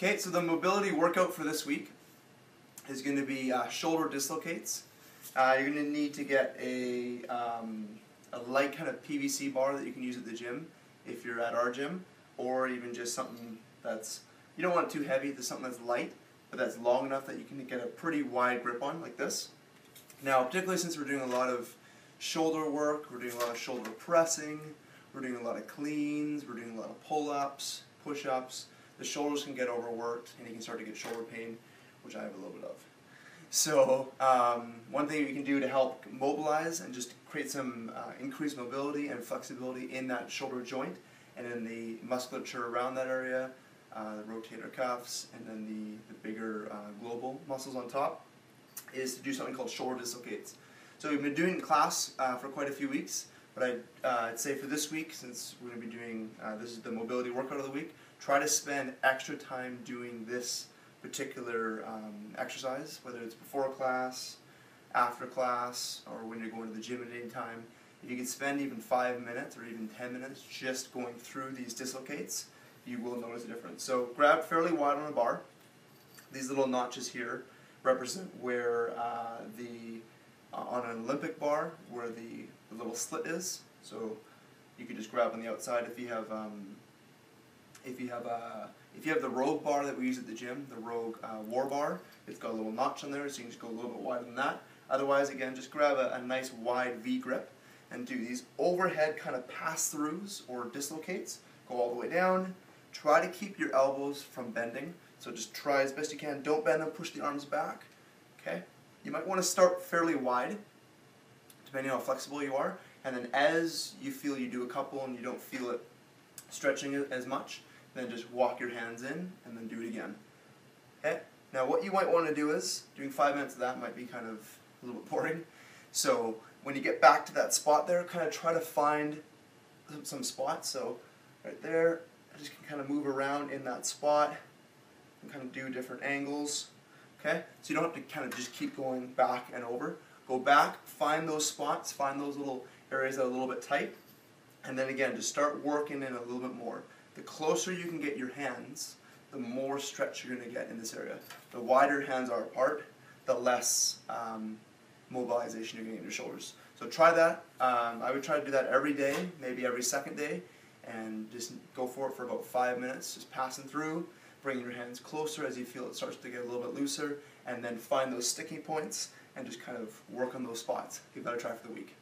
Okay, so the mobility workout for this week is going to be shoulder dislocates. You're going to need to get a light kind of PVC bar that you can use at the gym if you're at our gym, or even just something that's, you don't want it too heavy, there's something that's light, but that's long enough that you can get a pretty wide grip on, like this. Now, particularly since we're doing a lot of shoulder work, we're doing a lot of shoulder pressing, we're doing a lot of cleans, we're doing a lot of pull-ups, push-ups, the shoulders can get overworked and you can start to get shoulder pain, which I have a little bit of. So one thing you can do to help mobilize and just create some increased mobility and flexibility in that shoulder joint and in the musculature around that area, the rotator cuffs, and then the bigger global muscles on top, is to do something called shoulder dislocates. So we've been doing class for quite a few weeks, but I'd say for this week, since we're going to be doing, this is the mobility workout of the week, try to spend extra time doing this particular exercise, whether it's before class, after class, or when you're going to the gym at any time. If you can spend even 5 minutes or even 10 minutes just going through these dislocates, you will notice a difference. So grab fairly wide on a bar. These little notches here represent where on an Olympic bar, where the little slit is. So you could just grab on the outside if you have the Rogue bar that we use at the gym, the Rogue War bar. It's got a little notch on there, so you can just go a little bit wider than that. Otherwise, again, just grab a nice wide V grip and do these overhead kind of pass-throughs or dislocates. Go all the way down. Try to keep your elbows from bending. So just try as best you can. Don't bend them, push the arms back. Okay? You might want to start fairly wide, depending on how flexible you are. And then as you feel you do a couple and you don't feel it stretching as much, then just walk your hands in and then do it again. Okay? Now what you might want to do is, doing 5 minutes of that might be kind of a little bit boring. So when you get back to that spot there, kind of try to find some spots. So right there, I just can kind of move around in that spot and kind of do different angles. Okay? So you don't have to kind of just keep going back and over. Go back, find those spots, find those little areas that are a little bit tight, and then again, just start working in a little bit more. The closer you can get your hands, the more stretch you're going to get in this area. The wider hands are apart, the less mobilization you're going to get in your shoulders. So try that. I would try to do that every day, maybe every second day, and just go for it for about 5 minutes, just passing through, bringing your hands closer as you feel it starts to get a little bit looser, and then find those sticking points and just kind of work on those spots. Give that a try for the week.